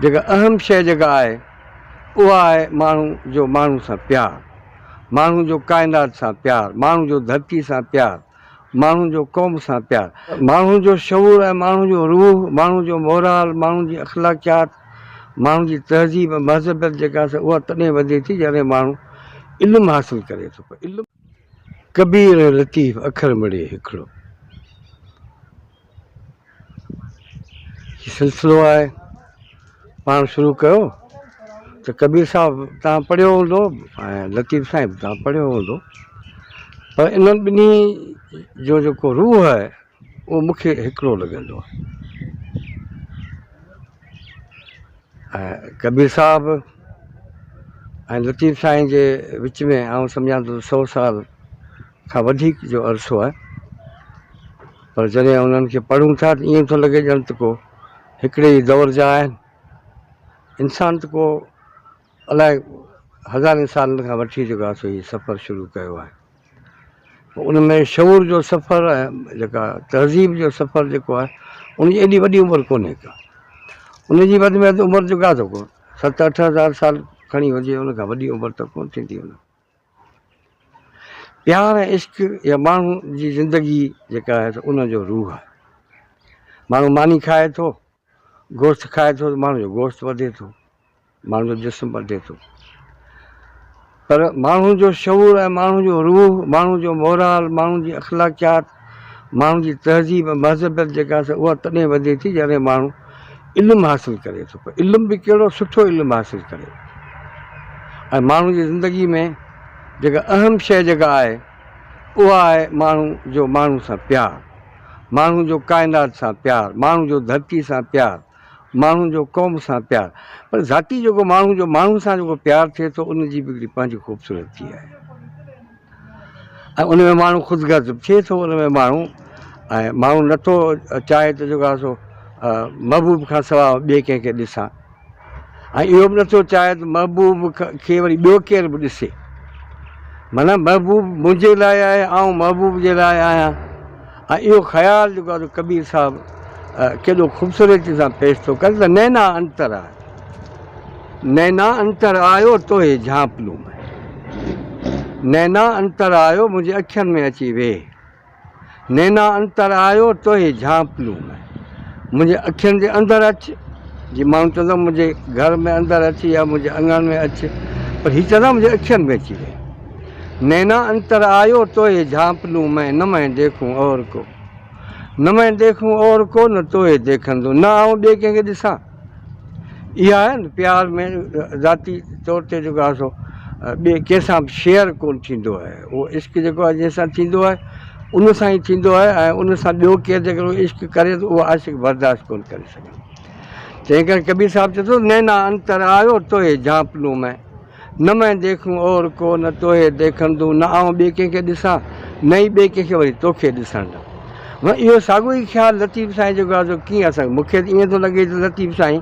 जेका अहम शइ जेका आहे उहा आहे माण्हू जो माण्हू सां प्यारु, माण्हू जो काइनात सां प्यारु, माण्हू जो धरती सां प्यारु, माण्हू जो क़ौम सां प्यारु, माण्हू जो शऊर ऐं माण्हू जो रूह, माण्हू जो मोराल, माण्हू जी अख़लाक़ियात, माण्हू जी तहज़ीब मज़हबियत जेका आहे उहा तॾहिं वधे थी जॾहिं माण्हू इल्मु हासिलु करे थो पियो। इल्मु कबीर ऐं लतीफ़ अखर मिड़े हिकिड़ो सिलसिलो आहे। पाण शुरू कयो त कबीर साहिबु तव्हां पढ़ियो हूंदो ऐं लतीफ़ साहिबु तव्हां पढ़ियो हूंदो, पर इन्हनि ॿिन्ही जो जेको रूह आहे उहो मूंखे हिकिड़ो लॻंदो आहे। ऐं कबीर साहिबु ऐं लतीफ़ साईं जे विच में आउं सम्झां थो 100 साल खां वधीक जो अरसो आहे, पर जॾहिं उन्हनि खे पढ़ूं था त ईअं थो लॻे ॼण त को हिकिड़े ई दौर जा आहिनि। इंसान त को अलाए हज़ारे सालनि खां वठी जेको आहे सो हीउ सफ़र शुरू कयो आहे। उन में शऊर जो सफ़र ऐं जेका तहज़ीब जो सफ़र जेको आहे उनजी एॾी वॾी उमिरि कोन्हे का, उनजी वधि में वधि उमिरि जेका थो को 7-8 हज़ार साल खणी हुजे, उन खां वॾी उमिरि त कोन थींदी। उन प्यार ऐं इश्क या माण्हू जी ज़िंदगी जेका आहे त उनजो रूह आहे। माण्हू मानी खाए थो, गोश्त खाए थो त माण्हू जो गोश्त वधे थो, माण्हू जो जिस्म वधे थो, पर माण्हू जो शऊर ऐं माण्हू जो रूह, माण्हू जो मोराल, माण्हू जी अख़लाक़ियात, माण्हू जी तहज़ीब मज़हबियत जेका आहे उहा तॾहिं वधे थी जॾहिं माण्हू इल्मु हासिलु करे थो पियो। इल्मु बि कहिड़ो सुठो इल्मु हासिलु करे। ऐं माण्हू जी ज़िंदगी में जेका अहम शइ जेका आहे उहा आहे माण्हू जो माण्हू सां प्यारु, माण्हू जो काइनात सां प्यारु, माण्हू जो धरती सां प्यारु, माण्हू जो क़ौम सां प्यारु। पर ज़ाती जेको माण्हू जो माण्हू सां जेको प्यारु थिए थो उनजी बि हिकिड़ी पंहिंजी ख़ूबसूरती आहे। ऐं उन में माण्हू ख़ुदिगर्ज़ थिए थो, उन में माण्हू ऐं माण्हू नथो चाहे त जेको आहे सो महबूब खां सवाइ ॿिए कंहिंखे ॾिसां, ऐं इहो बि नथो चाहे त महबूब खे वरी ॿियो केरु बि ॾिसे। माना महबूब मुंहिंजे लाइ आहे, आउं महबूब जे लाइ आहियां। ऐं इहो ख़्यालु जेको आहे कबीर साहिबु केॾो ख़ूबसूरती सां पेश थो करे त नैना अंतर आहे, नैना अंतर आयो तोहे झांप लूं मैं, नैना अंतर आयो मुंहिंजे अखियुनि में अची वेह, नैना अंतर आयो तोहे झांप लूं मैं, मुंहिंजे अखियुनि जे अंदरि अचु। जीअं माण्हू चवंदा मुंहिंजे घर में अंदरि अची या मुंहिंजे अङण में अचु, पर हीअ चवंदा मुंहिंजे अखियुनि में अची वेह। नैना अंतर आयो तोहे झांप लूं मैं, न मैं देखूं और को, न मैं देखूं और को न तोहे देखंदो, न आउं ॿिए कंहिंखे ॾिसां। इहा आहे न प्यार में ज़ाती तौर ते जेको आहे सो ॿिए कंहिंसां बि शेयर कोन थींदो आहे। उहो इश्क जेको आहे जंहिंसां थींदो आहे उन सां ई थींदो आहे, ऐं उन सां ॿियो केरु जेको इश्क करे त उहो आशिक़ बर्दाश्त कोन करे सघे। तंहिं करे कबीर साहिबु चए थो नैना अंतर आयो तोहे झांप लूं मैं, न मैं देखूं और को न तोहे देखंदो, न आउं ॿिए कंहिंखे ॾिसां न ई ॿिए कंहिंखे वरी तोखे ॾिसण। इहो साॻियो ई ख़्यालु लतीफ़ साईं जेको आहे सो कीअं असां मूंखे त ईअं थो लॻे त लतीफ़ साईं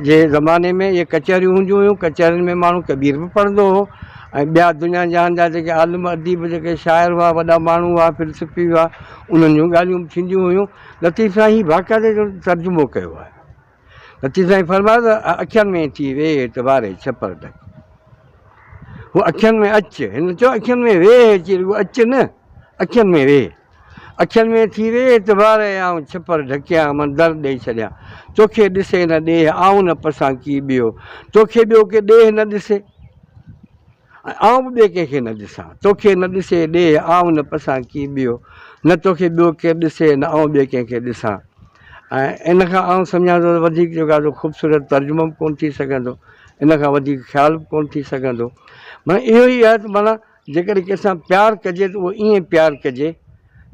जे ज़माने में इहे कचहरियूं हूंदियूं हुयूं, कचहरियुनि में माण्हू कबीर बि पढ़ंदो हो, ऐं ॿिया दुनिया जहान जा जेके आलिम अदीब जेके शाइर हुआ, वॾा माण्हू हुआ, फ़िलसफ़ी हुआ, उन्हनि जूं ॻाल्हियूं बि थींदियूं हुयूं। लतीफ़ साईं बाक़ाइदे जो तर्जुमो कयो आहे। लतीफ़ साईं फरमायो त अखियुनि में थी वेह एतबारे छपर ढक, हू अखियुनि में अचु, हिन चयो अखियुनि में वेह अची, अचु न अखियुनि में वेह, अखियुनि में थी वेह एतबारे आउं छपर ढकियां मन दर ॾेई छॾियां, तोखे ॾिसे न ॾेह आउं न पसां की ॿियो, तोखे ॿियो के ॾेह न ॾिसे ऐं आउं बि ॿिए कंहिंखे न ॾिसां, तोखे न ॾिसे ॾेह आउं न पसां की ॿियो, न तोखे ॿियो केरु ॾिसे न आउं ॿिए कंहिंखे ॾिसां। ऐं इन खां आउं सम्झां थो वधीक जेको आहे ख़ूबसूरत तर्जुमो बि कोन थी सघंदो, इन खां वधीक ख़्यालु बि कोन थी सघंदो। माना इहो ई आहे त माना जेकॾहिं कंहिंसां प्यारु कजे त उहो ईअं प्यारु कजे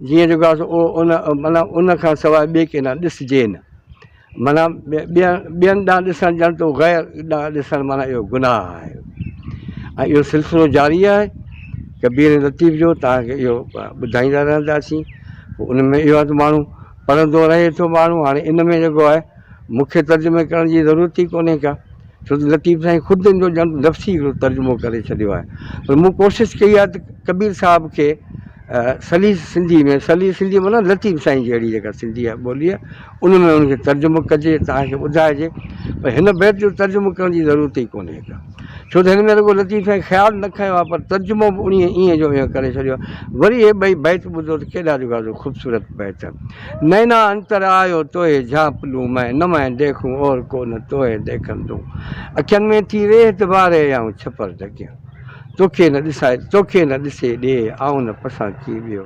जीअं जेको आहे सो उहो उन माना उन खां सवाइ ॿिए कंहिं ॾांहुं ॾिसिजे न। माना ॿियनि ॾांहुं ॾिसणु ॼण त ग़ैर ॾांहुं ॾिसणु माना इहो गुनाह आहे। ऐं इहो सिलसिलो जारी आहे कबीर लतीफ़ जो, तव्हांखे इहो ॿुधाईंदा रहंदासीं। पोइ उन में इहो आहे त माण्हू पढ़ंदो रहे थो माण्हू। हाणे इन में जेको आहे मूंखे तर्जुमे करण जी ज़रूरत ई कोन्हे का, छो त लतीफ़ साईं ख़ुदि जो ॼण लफ़्ज़ी हिकिड़ो तर्जुमो करे छॾियो आहे। पर मूं कोशिशि कई आहे त कबीर साहिब खे सलीस सिंधी में सलीस सिंधी माना लतीफ़ साईं जहिड़ी जेका सिंधी आहे ॿोली आहे उन में उनखे तर्जुमो कजे तव्हांखे ॿुधाइजे पर हिन बैत जो तर्जुमो करण जी ज़रूरत ई कोन्हे का छो त हिन में रुॻो लतीफ़ साईं ख़्यालु न खयो आहे पर तर्जुमो बि उन ईअं जो ईअं करे छॾियो आहे वरी हे ॿई बैत ॿुधो त केॾा जेका ख़ूबसूरत बैत नैना अंतर आयो तोहे झांप लूं मैं न मैं देखूं और को न तोहे देखंदो अखियुनि में थी रेत बारे ऐं छपर ढकिया तोखे न ॾिसाए तोखे न ॾिसे ॾे आऊं न पसां थी वियो